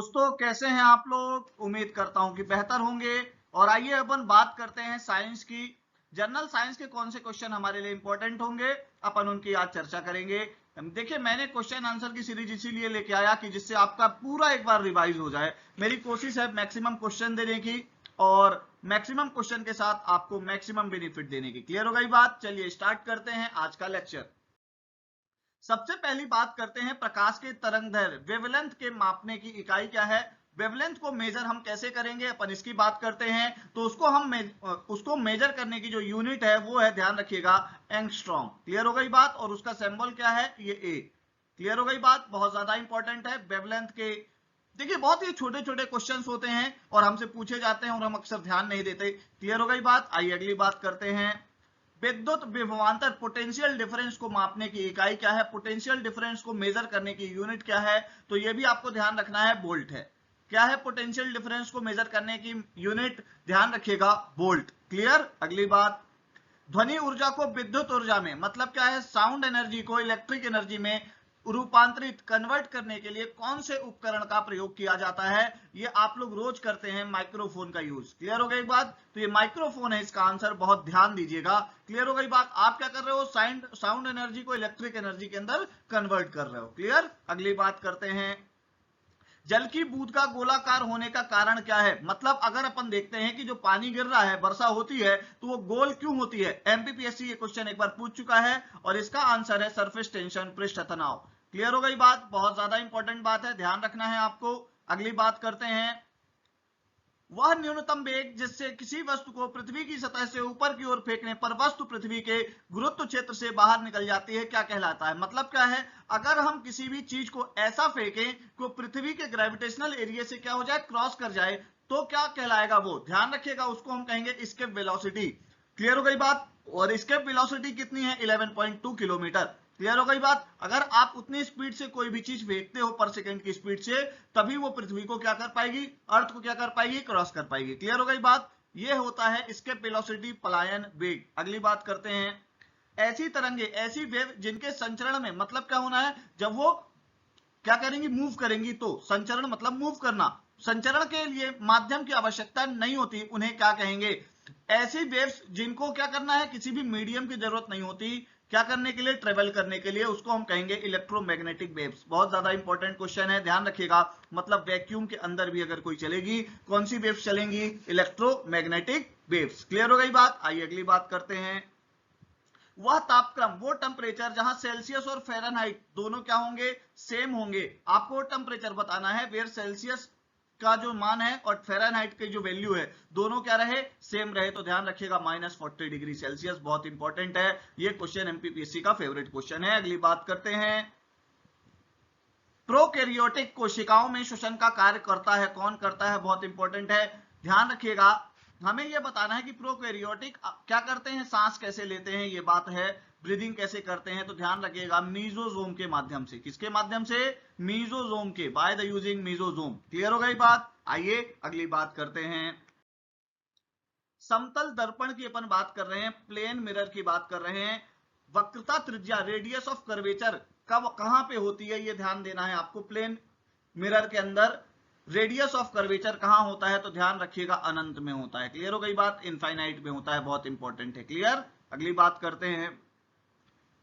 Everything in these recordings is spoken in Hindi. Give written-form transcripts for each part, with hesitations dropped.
दोस्तों कैसे हैं आप लोग। उम्मीद करता हूं कि बेहतर होंगे। और आइए अपन बात करते हैं साइंस की। जनरल साइंस के कौन से क्वेश्चन हमारे लिए इंपॉर्टेंट होंगे, अपन उनकी आज चर्चा करेंगे। देखिए, मैंने क्वेश्चन आंसर की सीरीज इसीलिए लेके आया कि जिससे आपका पूरा एक बार रिवाइज हो जाए। मेरी कोशिश है मैक्सिमम क्वेश्चन देने की और मैक्सिमम क्वेश्चन के साथ आपको मैक्सिमम बेनिफिट देने की। क्लियर हो गई बात? चलिए स्टार्ट करते हैं आज का लेक्चर। सबसे पहली बात करते हैं प्रकाश के तरंगदैर्घ्य वेवलेंथ के मापने की इकाई क्या है। वेवलेंथ को मेजर हम कैसे करेंगे, अपन इसकी बात करते हैं। तो उसको मेजर करने की जो यूनिट है वो है, ध्यान रखिएगा, एंगस्ट्रॉम। क्लियर हो गई बात? और उसका सिंबल क्या है, ये ए। क्लियर हो गई बात? बहुत ज्यादा इंपॉर्टेंट है वेवलेंथ के। देखिए, बहुत ही छोटे छोटे क्वेश्चंस होते हैं और हमसे पूछे जाते हैं और हम अक्सर ध्यान नहीं देते। क्लियर हो गई बात? आइए अगली बात करते हैं। विद्युत विभवांतर पोटेंशियल डिफरेंस को मापने की इकाई क्या है, पोटेंशियल डिफरेंस को मेजर करने की यूनिट क्या है। तो ये भी आपको ध्यान रखना है, वोल्ट है। क्या है पोटेंशियल डिफरेंस को मेजर करने की यूनिट, ध्यान रखिएगा, वोल्ट। क्लियर? अगली बात, ध्वनि ऊर्जा को विद्युत ऊर्जा में, मतलब क्या है, साउंड एनर्जी को इलेक्ट्रिक एनर्जी में रूपांतरित कन्वर्ट करने के लिए कौन से उपकरण का प्रयोग किया जाता है। ये आप लोग रोज करते हैं, माइक्रोफोन का यूज। क्लियर हो गई बात? तो ये माइक्रोफोन है इसका आंसर, बहुत ध्यान दीजिएगा। क्लियर हो गई बात? आप क्या कर रहे हो, साउंड एनर्जी को इलेक्ट्रिक एनर्जी के अंदर कन्वर्ट कर रहे हो। क्लियर? अगली बात करते हैं, जल की बूंद का गोलाकार होने का कारण क्या है। मतलब अगर अपन देखते हैं कि जो पानी गिर रहा है, वर्षा होती है, तो वो गोल क्यों होती है। एमपीपीएससी ये क्वेश्चन एक बार पूछ चुका है और इसका आंसर है सरफेस टेंशन, पृष्ठ तनाव। क्लियर हो गई बात? बहुत ज्यादा इंपॉर्टेंट बात है, ध्यान रखना है आपको। अगली बात करते हैं, वह न्यूनतम वेग जिससे किसी वस्तु को पृथ्वी की सतह से ऊपर की ओर फेंकने पर वस्तु पृथ्वी के गुरुत्व क्षेत्र से बाहर निकल जाती है, क्या कहलाता है। मतलब क्या है, अगर हम किसी भी चीज को ऐसा फेंकें कि पृथ्वी के ग्रेविटेशनल एरिया से क्या हो जाए, क्रॉस कर जाए, तो क्या कहलाएगा वो, ध्यान रखिएगा, उसको हम कहेंगे एस्केप वेलोसिटी। क्लियर हो गई बात? और एस्केप वेलोसिटी कितनी है, 11.2 किलोमीटर। क्लियर हो गई बात? अगर आप उतनी स्पीड से कोई भी चीज फेंकते हो पर सेकंड की स्पीड से, तभी वो पृथ्वी को क्या कर पाएगी, अर्थ को क्या कर पाएगी, क्रॉस कर पाएगी। क्लियर हो गई बात? ये होता है एस्केप वेलोसिटी, पलायन वेग। अगली बात करते हैं, ऐसी तरंगे, ऐसी वेव जिनके संचरण में, मतलब क्या होना है, जब वो क्या करेंगी, मूव करेंगी। तो संचरण मतलब मूव करना, संचरण के लिए माध्यम की आवश्यकता नहीं होती, उन्हें क्या कहेंगे, ऐसी वेव्स जिनको क्या करना है, किसी भी मीडियम की जरूरत नहीं होती क्या करने के लिए, ट्रेवल करने के लिए, उसको हम कहेंगे इलेक्ट्रोमैग्नेटिक वेव्स। बहुत ज्यादा इंपॉर्टेंट क्वेश्चन है, ध्यान रखिएगा। मतलब वैक्यूम के अंदर भी अगर कोई चलेगी, कौन सी वेव्स चलेंगी, इलेक्ट्रोमैग्नेटिक वेव्स। क्लियर हो गई बात? आइए अगली बात करते हैं, वह तापक्रम, वो टेम्परेचर जहां सेल्सियस और फ़ारेनहाइट दोनों क्या होंगे, सेम होंगे। आपको टेम्परेचर बताना है वेयर सेल्सियस का जो मान है और फ़ारेनहाइट की जो वैल्यू है, दोनों क्या रहे, सेम रहे। तो ध्यान रखिएगा, -40 डिग्री सेल्सियस। बहुत इंपॉर्टेंट है ये क्वेश्चन, एमपीपीएससी का फेवरेट क्वेश्चन है। अगली बात करते हैं, प्रोकैरियोटिक कोशिकाओं में श्वसन का कार्य करता है, कौन करता है, बहुत इंपॉर्टेंट है, ध्यान रखिएगा। हमें यह बताना है कि प्रोकैरियोटिक क्या करते हैं, सांस कैसे लेते हैं, ये बात है, ब्रीदिंग कैसे करते हैं। तो ध्यान रखिएगा, मीजोजोम के माध्यम से। किसके माध्यम से, मीजोजोम के, by the using mesosome. Clear हो गई बात? आइए अगली बात करते हैं, समतल दर्पण की अपन बात कर रहे हैं, प्लेन मिरर की बात कर रहे हैं। वक्रता त्रिज्या, रेडियस ऑफ कर्वेचर कब कहां पे होती है, ये ध्यान देना है आपको। प्लेन मिरर के अंदर रेडियस ऑफ कर्वेचर कहां होता है, तो ध्यान रखिएगा, अनंत में होता है। क्लियर हो गई बात? इनफाइनाइट में होता है, बहुत इंपॉर्टेंट है। क्लियर? अगली बात करते हैं,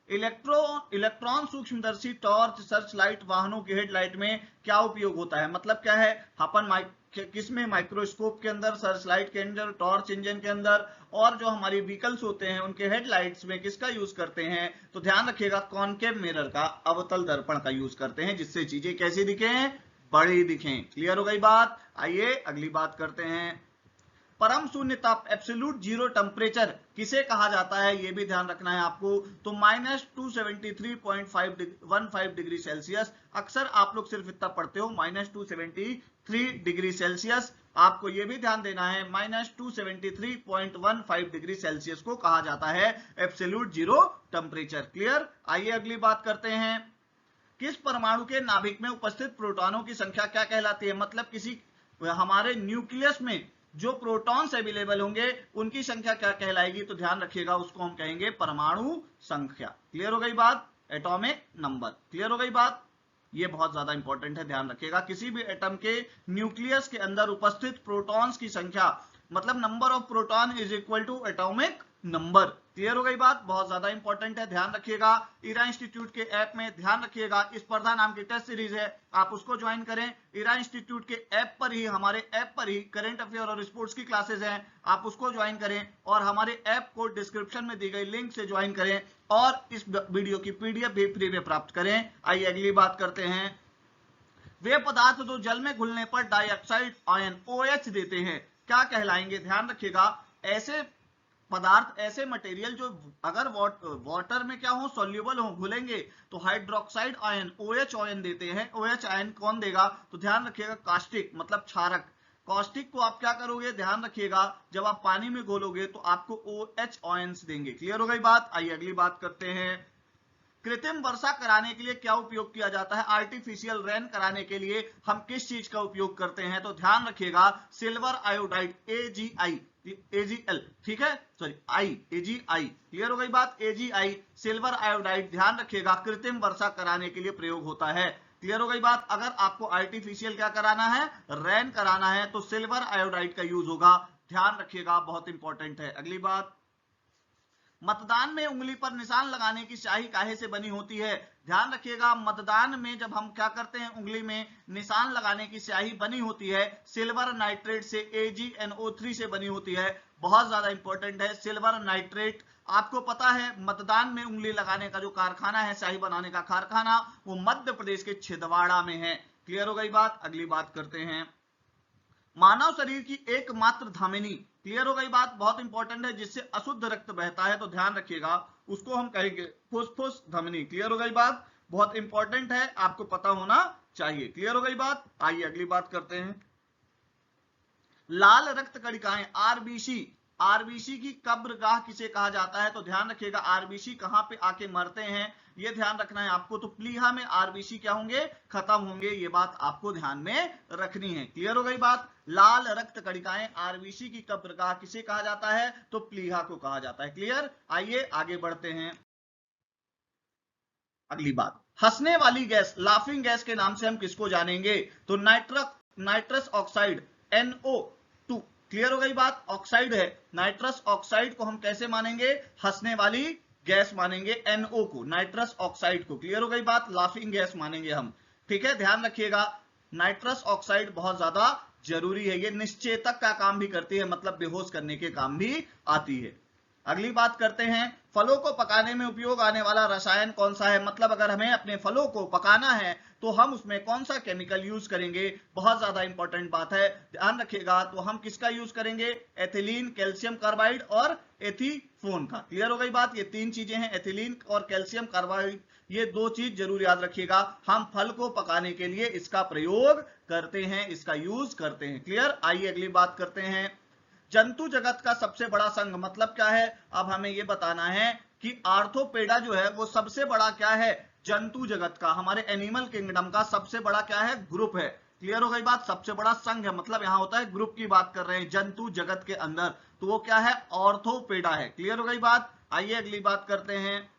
इलेक्ट्रॉन सूक्ष्मदर्शी, टॉर्च, सर्च लाइट, वाहनों की हेडलाइट में क्या उपयोग होता है। मतलब क्या है, अपन किसमें, माइक्रोस्कोप के अंदर, सर्च लाइट के अंदर, टॉर्च इंजन के अंदर, और जो हमारी व्हीकल्स होते हैं उनके हेडलाइट्स में किसका यूज करते हैं। तो ध्यान रखिएगा, कॉनकेव मिरर का, अवतल दर्पण का यूज करते हैं, जिससे चीजें कैसी दिखें, बड़ी दिखें। क्लियर हो गई बात? आइए अगली बात करते हैं, परम शून्य ताप, एब्सोल्यूट जीरो टेम्परेचर किसे कहा जाता है, यह भी ध्यान रखना है आपको। तो -273.15 डिग्री सेल्सियस। अक्सर आप लोग सिर्फ इतना पढ़ते हो, -273 डिग्री सेल्सियस। आपको यह भी ध्यान देना है, -273.15 डिग्री सेल्सियस को कहा जाता है एब्सोल्यूट जीरो टेम्परेचर। क्लियर? आइए अगली बात करते हैं, किस परमाणु के नाभिक में उपस्थित प्रोटॉनों की संख्या क्या कहलाती है। मतलब किसी हमारे न्यूक्लियस में जो प्रोटॉन्स अवेलेबल होंगे उनकी संख्या क्या कहलाएगी। तो ध्यान रखिएगा, उसको हम कहेंगे परमाणु संख्या। क्लियर हो गई बात? Atomic number. क्लियर हो गई बात? ये बहुत ज्यादा इंपॉर्टेंट है, ध्यान रखिएगा। किसी भी एटम के न्यूक्लियस के अंदर उपस्थित प्रोटॉन्स की संख्या, मतलब number of proton is equal to atomic number. Clear हो गई बात, बहुत ज्यादा इंपॉर्टेंट है, ध्यान रखिएगा। इरा इंस्टीट्यूट के ऐप में ध्यान रखिएगा, स्पर्धा नाम की टेस्ट सीरीज है, आप उसको ज्वाइन करें। इरा इंस्टीट्यूट के ऐप पर ही, हमारे ऐप पर ही करंट अफेयर और स्पोर्ट्स की क्लासेस हैं, आप उसको ज्वाइन करें और हमारे ऐप को डिस्क्रिप्शन में दी गई लिंक से ज्वाइन करें और इस वीडियो की पीडीएफ भी फ्री में प्राप्त करें। आइए अगली बात करते हैं। वे पदार्थ जो जल में घुलने पर डाइऑक्साइड आयन OH देते हैं क्या कहलाएंगे? ध्यान रखिएगा, ऐसे पदार्थ, ऐसे मटेरियल जो अगर वाटर में क्या हो, सॉल्युबल हो, घुलेंगे तो हाइड्रोक्साइड आयन OH आयन देते हैं। OH आयन कौन देगा? तो ध्यान रखिएगा, कास्टिक मतलब क्षारक। कास्टिक को आप क्या करोगे? ध्यान रखिएगा, जब आप पानी में घोलोगे तो आपको OH आयन्स देंगे। क्लियर हो गई बात। आइए अगली बात करते हैं। कृत्रिम वर्षा कराने के लिए क्या उपयोग किया जाता है? आर्टिफिशियल रेन कराने के लिए हम किस चीज का उपयोग करते हैं? तो ध्यान रखिएगा, सिल्वर आयोडाइड AgL, ठीक है, सॉरी AgI। क्लियर हो गई बात, AgI सिल्वर आयोडाइड, ध्यान रखिएगा, कृत्रिम वर्षा कराने के लिए प्रयोग होता है। क्लियर हो गई बात। अगर आपको आर्टिफिशियल क्या कराना है, रेन कराना है, तो सिल्वर आयोडाइड का यूज होगा, ध्यान रखिएगा, बहुत इंपॉर्टेंट है। अगली बात, मतदान में उंगली पर निशान लगाने की स्याही काहे से बनी होती है? ध्यान रखिएगा, मतदान में जब हम क्या करते हैं, उंगली में निशान लगाने की स्याही बनी होती है, सिल्वर नाइट्रेट से, AgNO3 से बनी होती है। बहुत ज्यादा इंपॉर्टेंट है, सिल्वर नाइट्रेट। आपको पता है मतदान में उंगली लगाने का जो कारखाना है, स्याही बनाने का कारखाना, वो मध्य प्रदेश के छिंदवाड़ा में है। क्लियर हो गई बात। अगली बात करते हैं। मानव शरीर की एकमात्र धमनी, क्लियर हो गई बात, बहुत इंपॉर्टेंट है, जिससे अशुद्ध रक्त बहता है, तो ध्यान रखिएगा, उसको हम कहेंगे फुफ्फुस धमनी। क्लियर हो गई बात, बहुत इंपॉर्टेंट है, आपको पता होना चाहिए। क्लियर हो गई बात। आइए अगली बात करते हैं। लाल रक्त कणिकाएं आरबीसी की कब्रगाह किसे कहा जाता है? तो ध्यान रखिएगा, आरबीसी कहां पे आके मरते हैं, ये ध्यान रखना है आपको। तो प्लीहा में आरबीसी क्या होंगे? खत्म होंगे, ये बात आपको ध्यान में रखनी है। क्लियर हो गई बात। लाल रक्त कणिकाएं आरबीसी की कब्रगाह किसे कहा जाता है? तो प्लीहा को कहा जाता है। क्लियर। आइए आगे बढ़ते हैं। अगली बात, हंसने वाली गैस, लाफिंग गैस के नाम से हम किसको जानेंगे? तो नाइट्रस ऑक्साइड NO2। क्लियर हो गई बात, ऑक्साइड है, नाइट्रस ऑक्साइड को हम कैसे मानेंगे? हंसने वाली गैस मानेंगे, NO को, नाइट्रस ऑक्साइड को। क्लियर हो गई बात, लाफिंग गैस मानेंगे हम, ठीक है, ध्यान रखिएगा। नाइट्रस ऑक्साइड बहुत ज्यादा जरूरी है, ये निश्चेतक का काम भी करती है, मतलब बेहोश करने के काम भी आती है। अगली बात करते हैं, फलों को पकाने में उपयोग आने वाला रसायन कौन सा है? मतलब अगर हमें अपने फलों को पकाना है तो हम उसमें कौन सा केमिकल यूज करेंगे? बहुत ज्यादा इंपॉर्टेंट बात है, ध्यान रखिएगा। तो हम किसका यूज करेंगे? एथिलीन, कैल्शियम कार्बाइड और एथीफोन का। क्लियर हो गई बात, ये तीन चीजें हैं, एथिलीन और कैल्शियम कार्बाइड, ये दो चीज जरूर याद रखिएगा। हम फल को पकाने के लिए इसका प्रयोग करते हैं, इसका यूज करते हैं। क्लियर। आइए अगली बात करते हैं। जंतु जगत का सबसे बड़ा संघ मतलब क्या है? अब हमें यह बताना है कि आर्थोपेडा जो है वो सबसे बड़ा क्या है? जंतु जगत का, हमारे एनिमल किंगडम का सबसे बड़ा क्या है? ग्रुप है। क्लियर हो गई बात, सबसे बड़ा संघ है, मतलब यहां होता है ग्रुप की बात कर रहे हैं जंतु जगत के अंदर, तो वो क्या है? ऑर्थोपेडा है। क्लियर हो गई बात। आइए अगली बात करते हैं।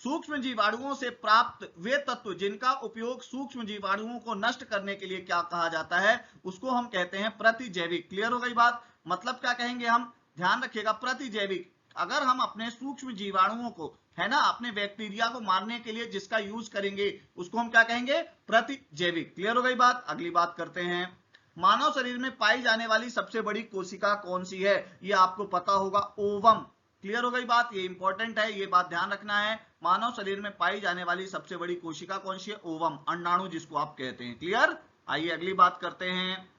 सूक्ष्म जीवाणुओं से प्राप्त वे तत्व जिनका उपयोग सूक्ष्म जीवाणुओं को नष्ट करने के लिए क्या कहा जाता है? उसको हम कहते हैं प्रतिजैविक। क्लियर हो गई बात, मतलब क्या कहेंगे हम? ध्यान रखिएगा, प्रतिजैविक। अगर हम अपने सूक्ष्म जीवाणुओं को, है ना, अपने बैक्टीरिया को मारने के लिए जिसका यूज करेंगे उसको हम क्या कहेंगे? प्रतिजैविक। क्लियर हो गई बात। अगली बात करते हैं। मानव शरीर में पाई जाने वाली सबसे बड़ी कोशिका कौन सी है? ये आपको पता होगा, ओवम। क्लियर हो गई बात, ये इंपॉर्टेंट है, ये बात ध्यान रखना है। मानव शरीर में पाई जाने वाली सबसे बड़ी कोशिका कौन सी है? ओवम, अंडाणु जिसको आप कहते हैं। क्लियर। आइए अगली बात करते हैं।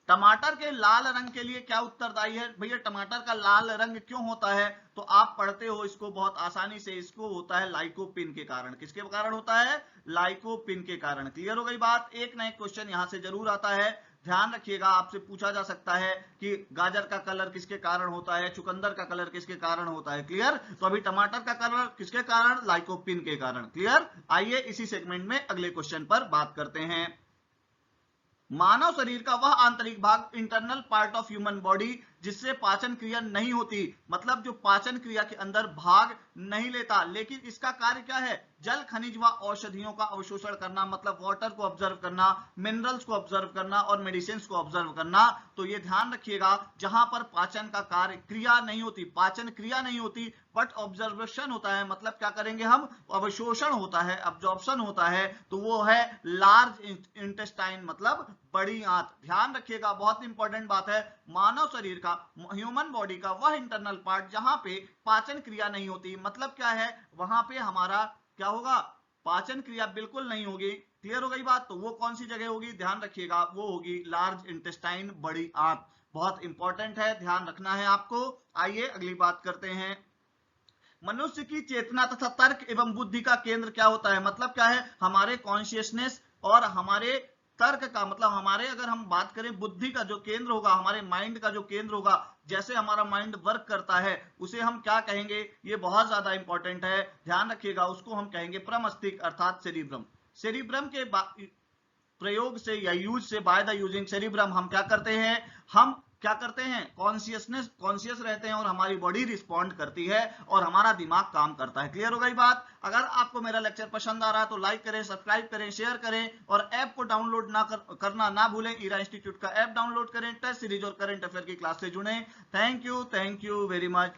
टमाटर के लाल रंग के लिए क्या उत्तरदायी है? भैया टमाटर का लाल रंग क्यों होता है? तो आप पढ़ते हो इसको बहुत आसानी से, इसको होता है लाइकोपिन के कारण। किसके कारण होता है? लाइकोपिन के कारण। क्लियर हो गई बात। एक ना एक क्वेश्चन यहां से जरूर आता है, ध्यान रखिएगा, आपसे पूछा जा सकता है कि गाजर का कलर किसके कारण होता है, चुकंदर का कलर किसके कारण होता है। क्लियर। तो अभी टमाटर का कलर किसके कारण? लाइकोपिन के कारण। क्लियर। आइए इसी सेगमेंट में अगले क्वेश्चन पर बात करते हैं। मानव शरीर का वह आंतरिक भाग, internal part of human body, जिससे पाचन क्रिया नहीं होती, मतलब जो पाचन क्रिया के अंदर भाग नहीं लेता, लेकिन इसका कार्य क्या है, जल खनिज व औषधियों का अवशोषण करना, मतलब वाटर को ऑब्जर्व करना, मिनरल्स को ऑब्जर्व करना और मेडिसिन को ऑब्जर्व करना। तो ये ध्यान रखिएगा, जहां पर पाचन का कार्य क्रिया नहीं होती, पाचन क्रिया नहीं होती बट ऑब्जर्वेशन होता है, मतलब क्या करेंगे हम, अवशोषण होता है, अब्जॉर्प्शन होता है, तो वो है लार्ज इंटेस्टाइन, मतलब बड़ी आंत। ध्यान रखिएगा, बहुत इंपॉर्टेंट बात है, मानव शरीर का, ह्यूमन बॉडी का वह इंटरनल पार्ट जहां पे पाचन क्रिया नहीं होती, मतलब क्या है, वहां पे हमारा क्या होगा, पाचन क्रिया बिल्कुल नहीं होगी। क्लियर हो गई बात, तो वो कौन सी जगह होगी, ध्यान रखिएगा, वो होगी लार्ज इंटेस्टाइन, बड़ी आंत। बहुत इंपॉर्टेंट है, ध्यान रखना है आपको। आइए अगली बात करते हैं, मनुष्य की चेतना तथा तर्क एवं बुद्धि का केंद्र क्या होता है, मतलब क्या है, हमारे कॉन्शियसनेस और हमारे तर्क का, मतलब हमारे, अगर हम बात करें बुद्धि का जो केंद्र होगा, हमारे माइंड का जो केंद्र होगा, जैसे हमारा माइंड वर्क करता है उसे हम क्या कहेंगे, ये बहुत ज्यादा इंपॉर्टेंट है, ध्यान रखिएगा, उसको हम कहेंगे प्रमस्तिष्क अर्थात सेरिब्रम। सेरिब्रम के प्रयोग से या यूज से, बाय द यूजिंग सेरिब्रम हम क्या करते हैं, हम क्या करते हैं, कॉन्शियस रहते हैं और हमारी बॉडी रिस्पॉन्ड करती है और हमारा दिमाग काम करता है। क्लियर हो गई बात। अगर आपको मेरा लेक्चर पसंद आ रहा है तो लाइक करें, सब्सक्राइब करें, शेयर करें और ऐप को डाउनलोड करना ना भूलें। ईरा इंस्टीट्यूट का ऐप डाउनलोड करें, टेस्ट सीरीज और करंट अफेयर की क्लास से जुड़ें। Thank you very much.